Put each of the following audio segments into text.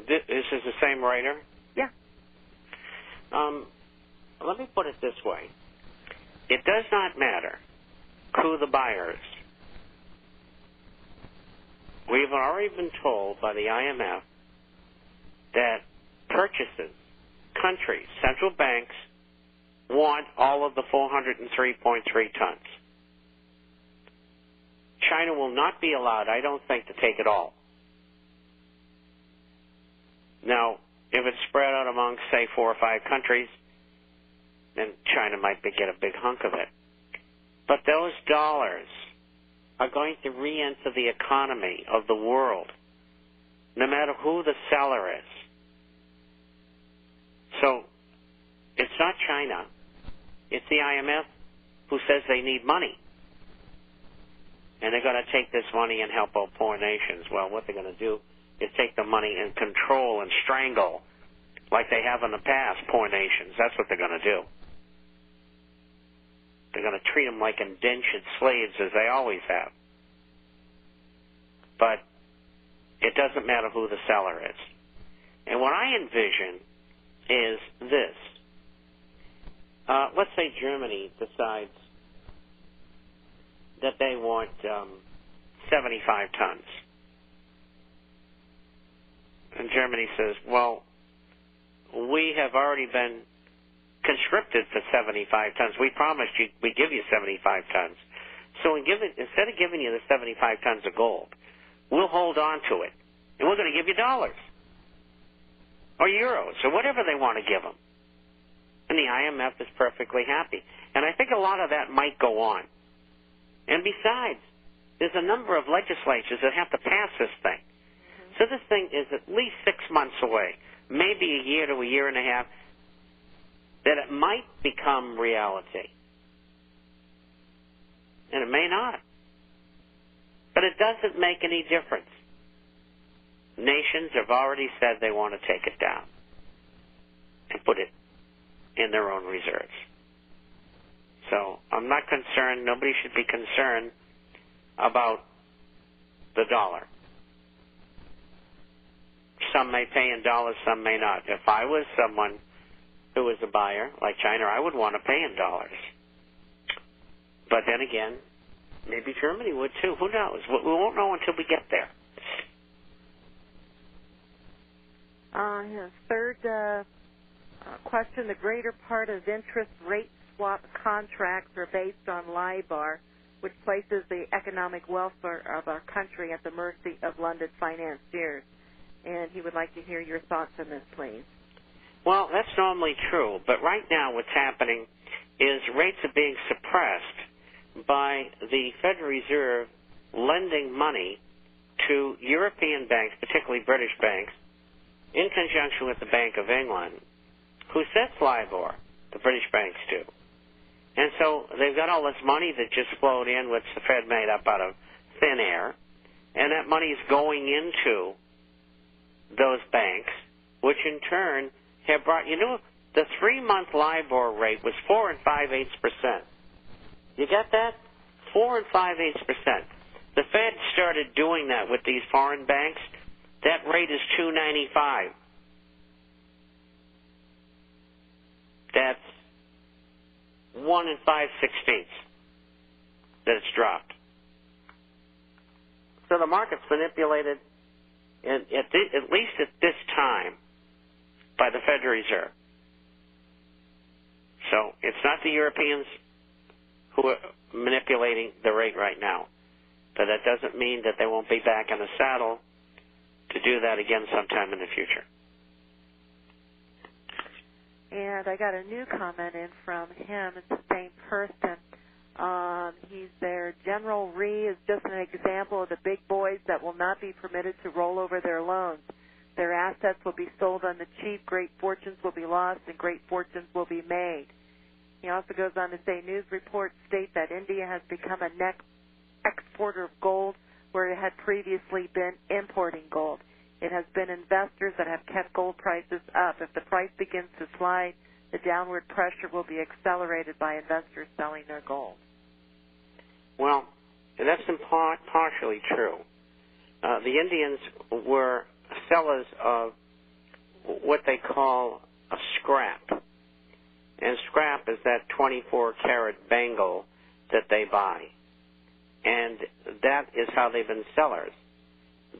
This is the same writer? Yeah. Let me put it this way. It does not matter who the buyer is. We've already been told by the IMF that purchases, countries, central banks want all of the 403.3 tons. China will not be allowed, I don't think, to take it all. Now, if it's spread out among, say, 4 or 5 countries, then China might get a big hunk of it. But those dollars are going to re-enter the economy of the world, no matter who the seller is. So, it's not China. It's the IMF who says they need money. And they're going to take this money and help out poor nations. Well, what they're going to do is take the money and control and strangle, like they have in the past, poor nations. That's what they're going to do. They're going to treat them like indentured slaves, as they always have. But it doesn't matter who the seller is. And what I envision is this. Let's say Germany decides that they want 75 tons. And Germany says, well, we have already been conscripted for 75 tons. We promised you we'd give you 75 tons. So instead of giving you the 75 tons of gold, we'll hold on to it. And we're going to give you dollars or euros or whatever they want to give them. And the IMF is perfectly happy. And I think a lot of that might go on. And besides, there's a number of legislatures that have to pass this thing. Mm-hmm. So this thing is at least 6 months away, maybe a year to a year and a half, that it might become reality. And it may not. But it doesn't make any difference. Nations have already said they want to take it down and put it in their own reserves. So I'm not concerned. Nobody should be concerned about the dollar. Some may pay in dollars, some may not. If I was someone who was a buyer, like China, I would want to pay in dollars. But then again, maybe Germany would too. Who knows? We won't know until we get there. His third question, the greater part of interest rate swap contracts are based on LIBOR, which places the economic welfare of our country at the mercy of London financiers. And he would like to hear your thoughts on this, please. Well, that's normally true, but right now what's happening is rates are being suppressed by the Federal Reserve lending money to European banks, particularly British banks, in conjunction with the Bank of England, who sets LIBOR, the British banks do. And so they've got all this money that just flowed in, which the Fed made up out of thin air, and that money is going into those banks, which in turn have brought, the 3-month LIBOR rate was 4 5/8%. You get that? 4 5/8%. The Fed started doing that with these foreign banks. That rate is 2.95. That's 1 5/16 that it's dropped. So the market's manipulated, at least at this time, by the Federal Reserve. So it's not the Europeans who are manipulating the rate right now. But that doesn't mean that they won't be back in the saddle to do that again sometime in the future. And I got a new comment in from him. It's the same person. He's there. General Rhee is just an example of the big boys that will not be permitted to roll over their loans. Their assets will be sold on the cheap. Great fortunes will be lost, and great fortunes will be made. He also goes on to say, news reports state that India has become a net exporter of gold where it had previously been importing gold. It has been investors that have kept gold prices up. If the price begins to slide, the downward pressure will be accelerated by investors selling their gold. Well, that's in partially true. The Indians were sellers of what they call a scrap. And scrap is that 24-carat bangle that they buy. And that is how they've been sellers.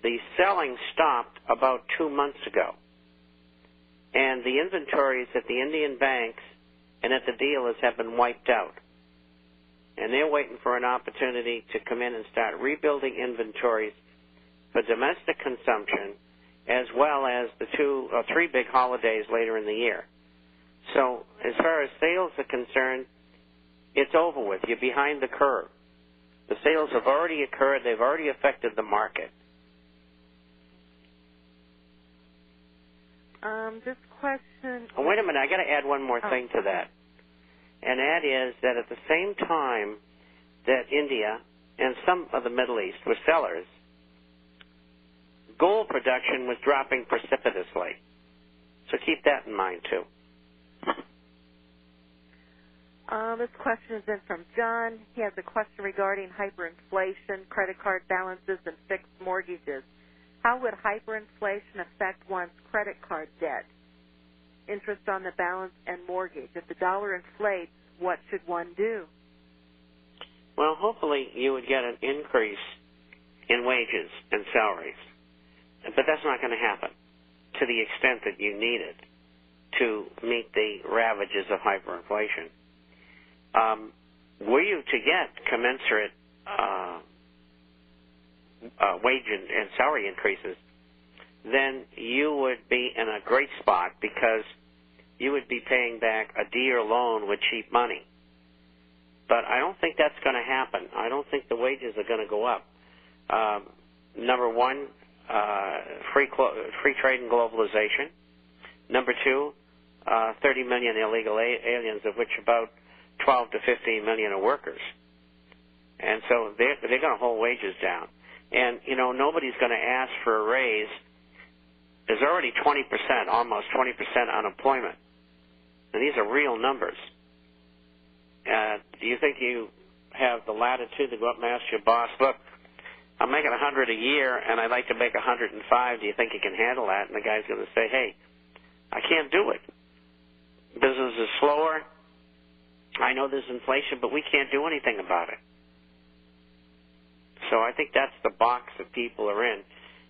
The selling stopped about 2 months ago. And the inventories at the Indian banks and at the dealers have been wiped out. And they're waiting for an opportunity to come in and start rebuilding inventories for domestic consumption, as well as the 2 or 3 big holidays later in the year. So as far as sales are concerned, it's over with. You're behind the curve. The sales have already occurred. They've already affected the market. This question... Oh, wait a minute. I got to add one more thing to that. And that is that at the same time that India and some of the Middle East were sellers, gold production was dropping precipitously. So keep that in mind, too. This question is in from John. He has a question regarding hyperinflation, credit card balances, and fixed mortgages. How would hyperinflation affect one's credit card debt, interest on the balance, and mortgage? If the dollar inflates, what should one do? Well, hopefully you would get an increase in wages and salaries. But that's not going to happen to the extent that you need it to meet the ravages of hyperinflation. Were you to get commensurate wage and salary increases, then you would be in a great spot because you would be paying back a dear loan with cheap money. But I don't think that's going to happen. I don't think the wages are going to go up. Number one, free trade and globalization. Number two, 30 million illegal aliens, of which about 12 to 15 million are workers. And so they're going to hold wages down. And, you know, nobody's going to ask for a raise. There's already 20%, almost 20% unemployment. And these are real numbers. Do you think you have the latitude to go up and ask your boss, look, I'm making $100 a year and I'd like to make $105. Do you think you can handle that? And the guy's going to say, hey, I can't do it. Business is slower. I know there's inflation, but we can't do anything about it. So I think that's the box that people are in.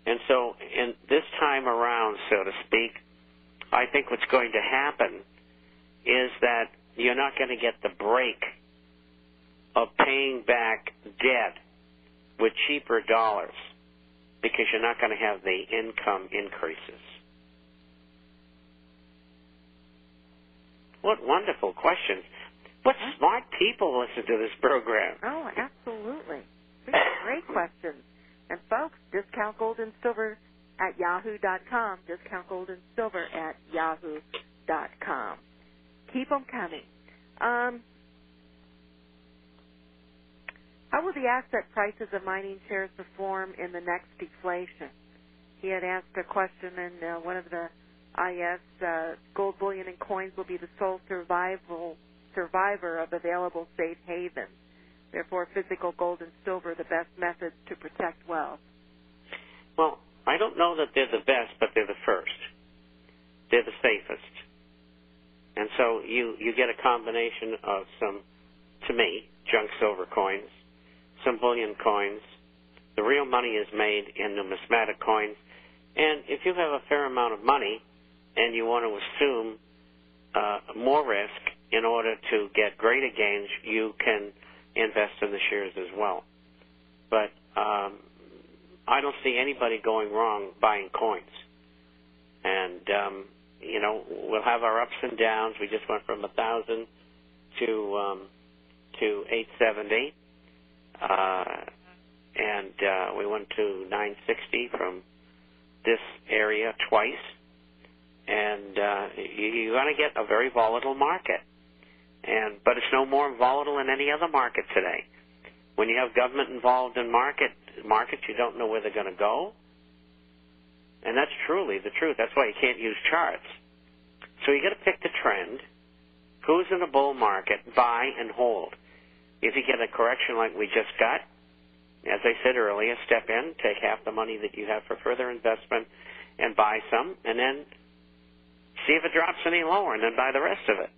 And so in this time around, so to speak, I think what's going to happen is that you're not going to get the break of paying back debt with cheaper dollars because you're not going to have the income increases. What wonderful questions. What smart people listen to this program. Oh, absolutely. These are great questions. And, folks, discount gold and silver at yahoo.com. Discount gold and silver at yahoo.com. Keep them coming. How will the asset prices of mining shares perform in the next deflation? He had asked a question in one of the IS, gold bullion and coins will be the sole survivor of available safe havens. Therefore, physical gold and silver are the best methods to protect wealth. Well, I don't know that they're the best, but they're the first. They're the safest. And so you get a combination of some, to me, junk silver coins, some bullion coins. The real money is made in numismatic coins. And if you have a fair amount of money and you want to assume more risk in order to get greater gains, you can invest in the shares as well. But I don't see anybody going wrong buying coins. And, you know, we'll have our ups and downs. We just went from 1,000 to 870. And we went to 960 from this area twice. And you're going to get a very volatile market. But it's no more volatile than any other market today. When you have government involved in markets, you don't know where they're going to go. And that's truly the truth. That's why you can't use charts. So you got to pick the trend. Who's in a bull market? Buy and hold. If you get a correction like we just got, as I said earlier, step in, take half the money that you have for further investment, and buy some, and then see if it drops any lower, and then buy the rest of it.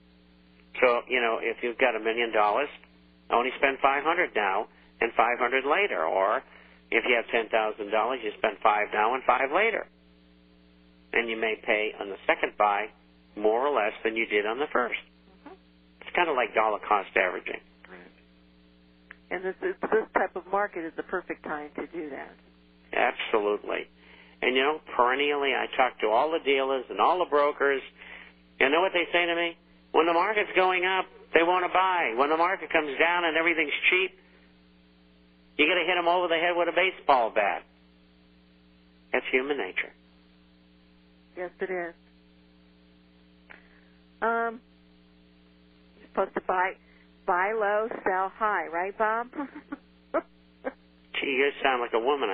So, if you've got $1 million, only spend $500 now and $500 later. Or if you have $10,000, you spend $5 now and $5 later. And you may pay on the second buy more or less than you did on the first. Mm-hmm. It's kind of like dollar cost averaging. Right. And this type of market is the perfect time to do that. Absolutely. And, perennially I talk to all the dealers and all the brokers. You know what they say to me? When the market's going up, they want to buy. When the market comes down and everything's cheap, you got to hit them over the head with a baseball bat. That's human nature. Yes, it is. You're supposed to buy low, sell high, right, Bob? Gee, you sound like a woman.